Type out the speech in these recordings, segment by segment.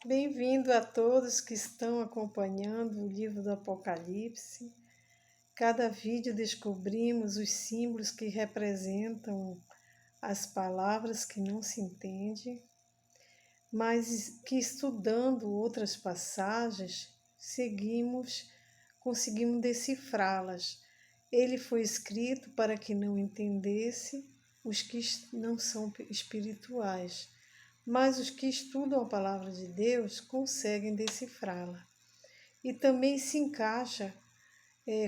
Bem-vindo a todos que estão acompanhando o livro do Apocalipse. Cada vídeo descobrimos os símbolos que representam as palavras que não se entende, mas que estudando outras passagens, conseguimos decifrá-las. Ele foi escrito para que não entendesse os que não são espirituais, mas os que estudam a palavra de Deus conseguem decifrá-la. E também se encaixa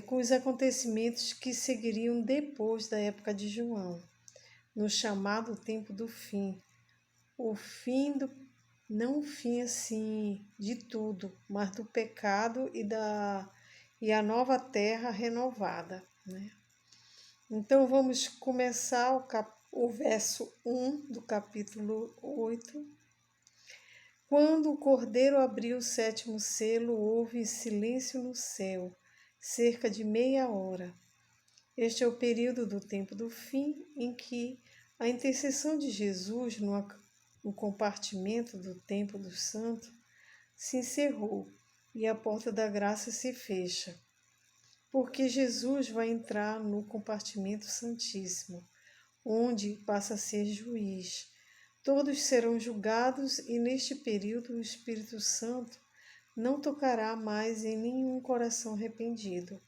com os acontecimentos que seguiriam depois da época de João, no chamado tempo do fim. O fim não o fim assim de tudo, mas do pecado e a nova terra renovada, né? Então vamos começar o verso 1 do capítulo 8. Quando o Cordeiro abriu o sétimo selo, houve silêncio no céu, cerca de meia hora. Este é o período do tempo do fim em que a intercessão de Jesus no compartimento do Templo dos Santos se encerrou e a porta da graça se fecha, porque Jesus vai entrar no compartimento santíssimo, onde passa a ser juiz. Todos serão julgados e neste período o Espírito Santo não tocará mais em nenhum coração arrependido.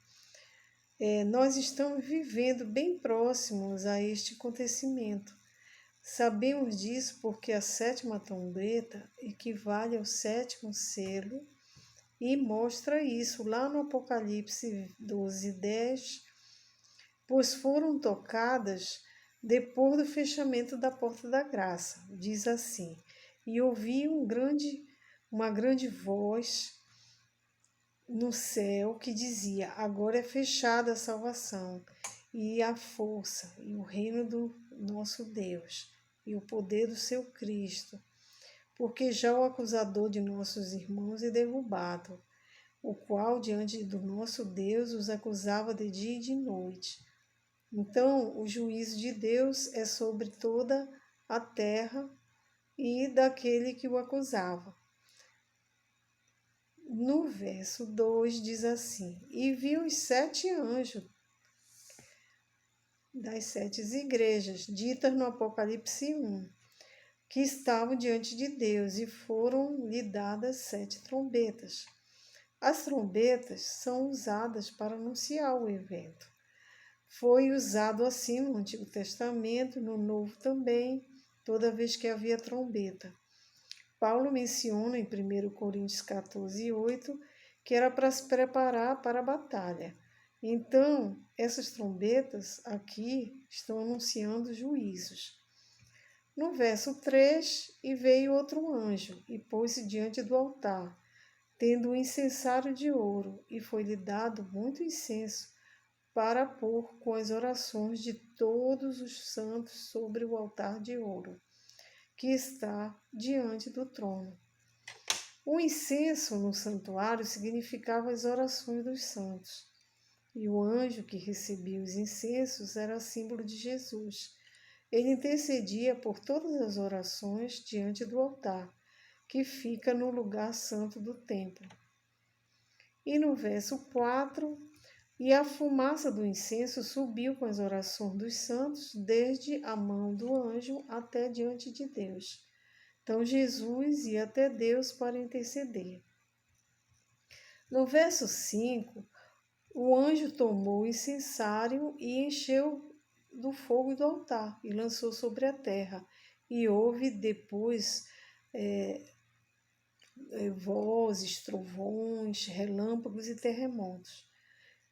Nós estamos vivendo bem próximos a este acontecimento. Sabemos disso porque a sétima trombeta equivale ao sétimo selo e mostra isso lá no Apocalipse 12:10, pois foram tocadas depois do fechamento da porta da graça. Diz assim: e ouvi uma grande voz no céu que dizia: agora é fechada a salvação e a força e o reino do nosso Deus e o poder do seu Cristo, porque já o acusador de nossos irmãos é derrubado, o qual diante do nosso Deus os acusava de dia e de noite. Então, o juízo de Deus é sobre toda a terra e daquele que o acusava. No verso 2 diz assim: e vi os 7 anjos das 7 igrejas, ditas no Apocalipse 1, que estavam diante de Deus, e foram-lhe dadas 7 trombetas. As trombetas são usadas para anunciar o evento. Foi usado assim no Antigo Testamento, no Novo também, toda vez que havia trombeta. Paulo menciona em 1 Coríntios 14:8 que era para se preparar para a batalha. Então, essas trombetas aqui estão anunciando juízos. No verso 3, e veio outro anjo, e pôs-se diante do altar, tendo um incensário de ouro, e foi-lhe dado muito incenso, para pôr com as orações de todos os santos sobre o altar de ouro, que está diante do trono. O incenso no santuário significava as orações dos santos, e o anjo que recebia os incensos era símbolo de Jesus. Ele intercedia por todas as orações diante do altar, que fica no lugar santo do templo. E no verso 4, e a fumaça do incenso subiu com as orações dos santos, desde a mão do anjo até diante de Deus. Então Jesus ia até Deus para interceder. No verso 5, o anjo tomou o incensário e encheu do fogo do altar e lançou sobre a terra. E houve depois vozes, trovões, relâmpagos e terremotos.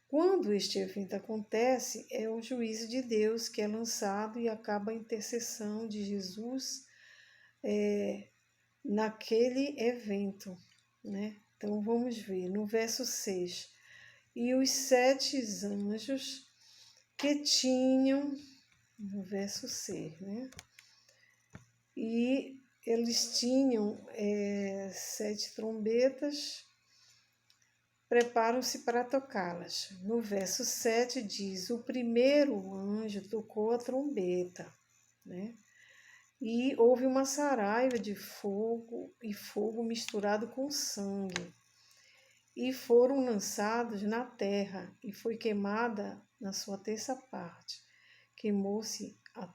Quando este evento acontece, é o juízo de Deus que é lançado e acaba a intercessão de Jesus naquele evento, né? Então vamos ver no verso 6. E os 7 anjos que tinham, no verso 6, né? E eles tinham 7 trombetas, preparam-se para tocá-las. No verso 7 diz: o primeiro anjo tocou a trombeta, né? e houve uma saraiva de fogo e fogo misturado com sangue, e foram lançados na terra, e foi queimada na sua terça parte. Queimou-se a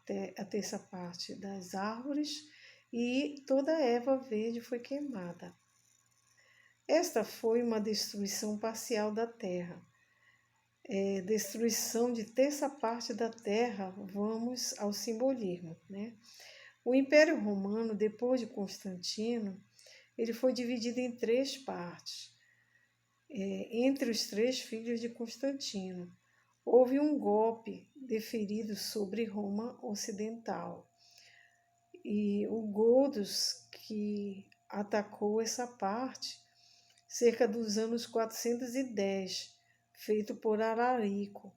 terça parte das árvores, e toda a erva verde foi queimada. Esta foi uma destruição parcial da terra. Destruição de terça parte da terra, vamos ao simbolismo, né? O Império Romano, depois de Constantino, ele foi dividido em 3 partes, entre os 3 filhos de Constantino. Houve um golpe deferido sobre Roma Ocidental, e o Godos, que atacou essa parte cerca dos anos 410, feito por Alarico,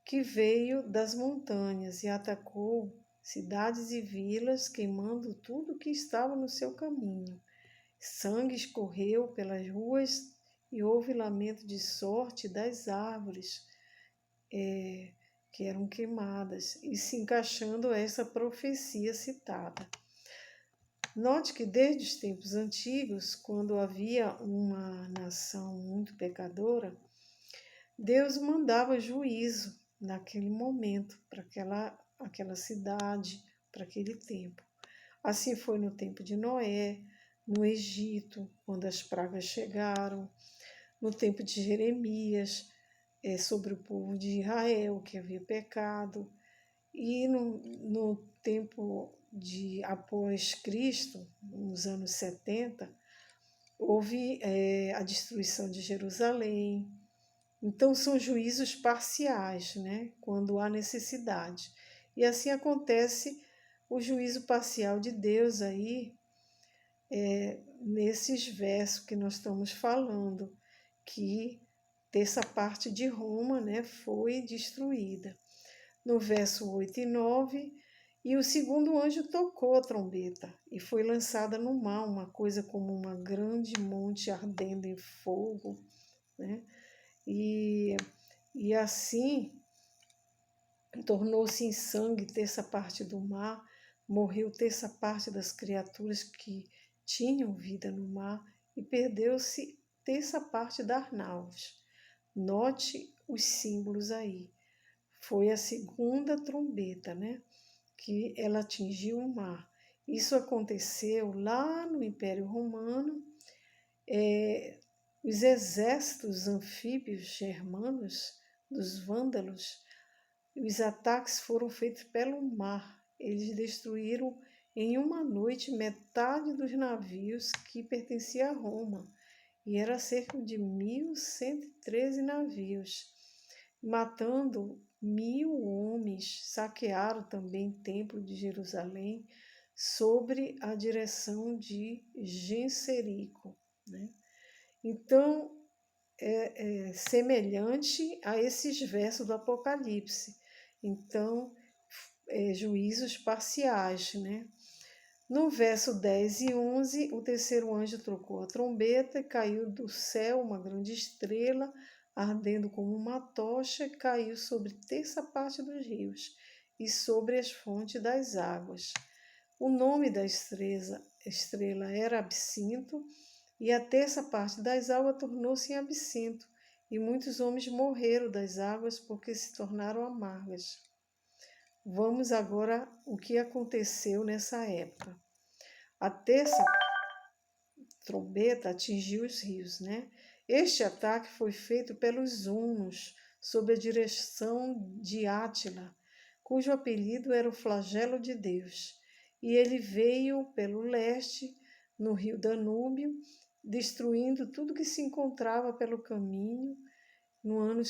que veio das montanhas e atacou cidades e vilas, queimando tudo que estava no seu caminho. Sangue escorreu pelas ruas e houve lamento de sorte das árvores que eram queimadas, e se encaixando a essa profecia citada. Note que desde os tempos antigos, quando havia uma nação muito pecadora, Deus mandava juízo naquele momento para aquela cidade, para aquele tempo. Assim foi no tempo de Noé, no Egito, quando as pragas chegaram, no tempo de Jeremias, sobre o povo de Israel que havia pecado, e no tempo de após Cristo, nos anos 70, houve a destruição de Jerusalém. Então, são juízos parciais, né? Quando há necessidade. E assim acontece o juízo parcial de Deus aí, nesses versos que nós estamos falando, que terça parte de Roma, né, foi destruída. No verso 8 e 9, e o segundo anjo tocou a trombeta, e foi lançada no mar uma coisa como uma grande monte ardendo em fogo, né? E assim tornou-se em sangue terça parte do mar, morreu terça parte das criaturas que tinham vida no mar, e perdeu-se terça parte das naus. Note os símbolos aí. Foi a segunda trombeta, né? Que ela atingiu o mar. Isso aconteceu lá no Império Romano. Os exércitos anfíbios germanos, dos vândalos, os ataques foram feitos pelo mar. Eles destruíram em uma noite metade dos navios que pertenciam a Roma, e era cerca de 1.113 navios, matando 1.000 homens. Saquearam também o Templo de Jerusalém, sob a direção de Genserico, né? Então, é semelhante a esses versos do Apocalipse. Então, juízos parciais, né? No verso 10 e 11, o terceiro anjo trocou a trombeta e caiu do céu uma grande estrela, ardendo como uma tocha, e caiu sobre terça parte dos rios e sobre as fontes das águas. O nome da estrela era Absinto, e a terça parte das águas tornou-se em absinto, e muitos homens morreram das águas porque se tornaram amargas. Vamos agora o que aconteceu nessa época. A terça trombeta atingiu os rios, né? Este ataque foi feito pelos hunos, sob a direção de Átila, cujo apelido era o flagelo de Deus. E ele veio pelo leste, no rio Danúbio, destruindo tudo que se encontrava pelo caminho, no ano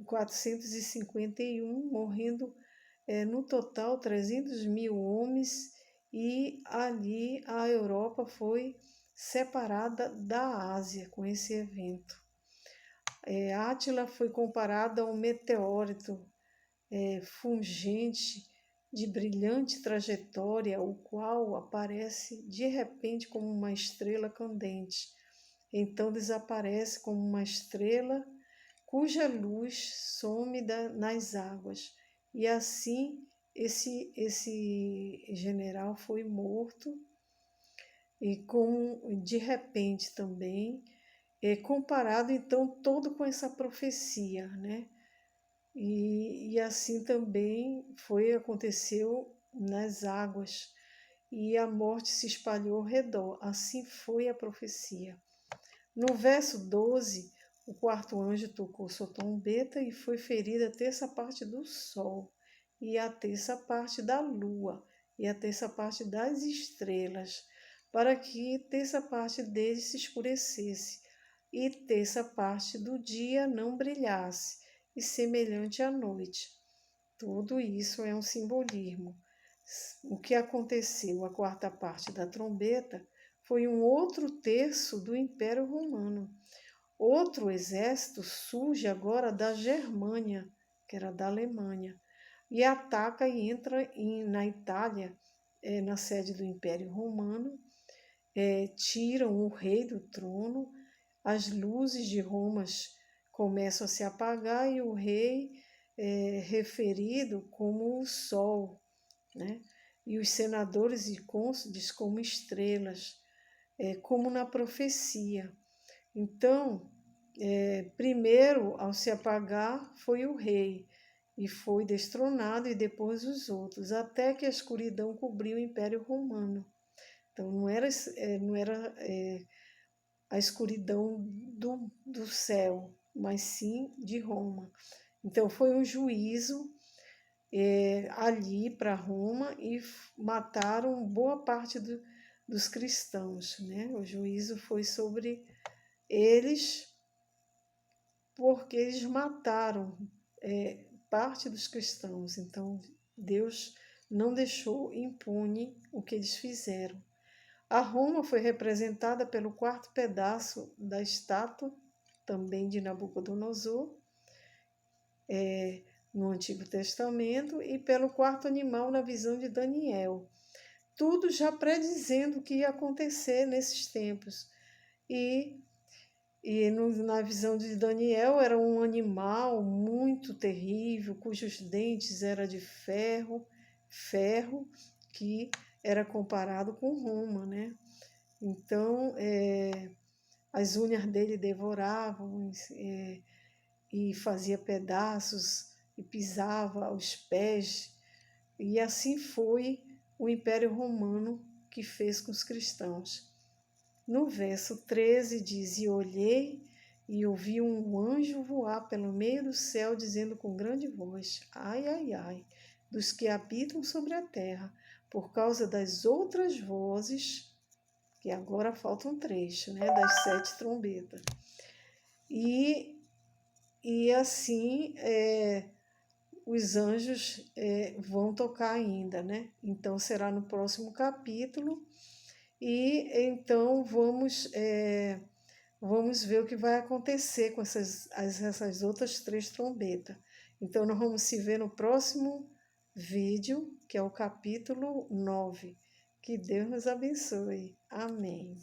451, morrendo no total 300.000 homens, e ali a Europa foi separada da Ásia com esse evento. Átila foi comparado a um meteorito fulgente de brilhante trajetória, o qual aparece de repente como uma estrela candente. Então desaparece como uma estrela cuja luz some nas águas. E assim esse general foi morto e de repente também, comparado então todo com essa profecia, né? E assim também aconteceu nas águas, e a morte se espalhou ao redor. Assim foi a profecia. No verso 12, o quarto anjo tocou sua trombeta e foi ferida a terça parte do sol, e a terça parte da lua, e a terça parte das estrelas, para que terça parte deles se escurecesse, e terça parte do dia não brilhasse, e semelhante à noite. Tudo isso é um simbolismo. O que aconteceu, a quarta parte da trombeta, foi um outro terço do Império Romano. Outro exército surge agora da Germânia, que era da Alemanha, e ataca e entra na Itália, na sede do Império Romano, tiram o rei do trono, as luzes de Roma começam a se apagar e o rei é referido como o sol, né? E os senadores e cônsules como estrelas, como na profecia. Então, primeiro, ao se apagar, foi o rei, e foi destronado, e depois os outros, até que a escuridão cobriu o Império Romano. Então, não era a escuridão do céu, mas sim de Roma. Então, foi um juízo ali para Roma e mataram boa parte dos cristãos, né? O juízo foi sobre eles, porque eles mataram parte dos cristãos. Então, Deus não deixou impune o que eles fizeram. A Roma foi representada pelo quarto pedaço da estátua, também de Nabucodonosor, no Antigo Testamento, e pelo quarto animal na visão de Daniel. Tudo já predizendo o que ia acontecer nesses tempos. Na visão de Daniel era um animal muito terrível, cujos dentes eram de ferro, que era comparado com Roma, né? Então, as unhas dele devoravam e fazia pedaços e pisava aos pés. E assim foi o Império Romano que fez com os cristãos. No verso 13 diz: E olhei e ouvi um anjo voar pelo meio do céu, dizendo com grande voz: Ai, ai, ai, dos que habitam sobre a terra, por causa das outras vozes, que agora faltam 3, né, das 7 trombetas. E assim os anjos vão tocar ainda, né? Então será no próximo capítulo. E então vamos ver o que vai acontecer com essas outras 3 trombetas. Então nós vamos se ver no próximo vídeo, que é o capítulo 9. Que Deus nos abençoe. Amém.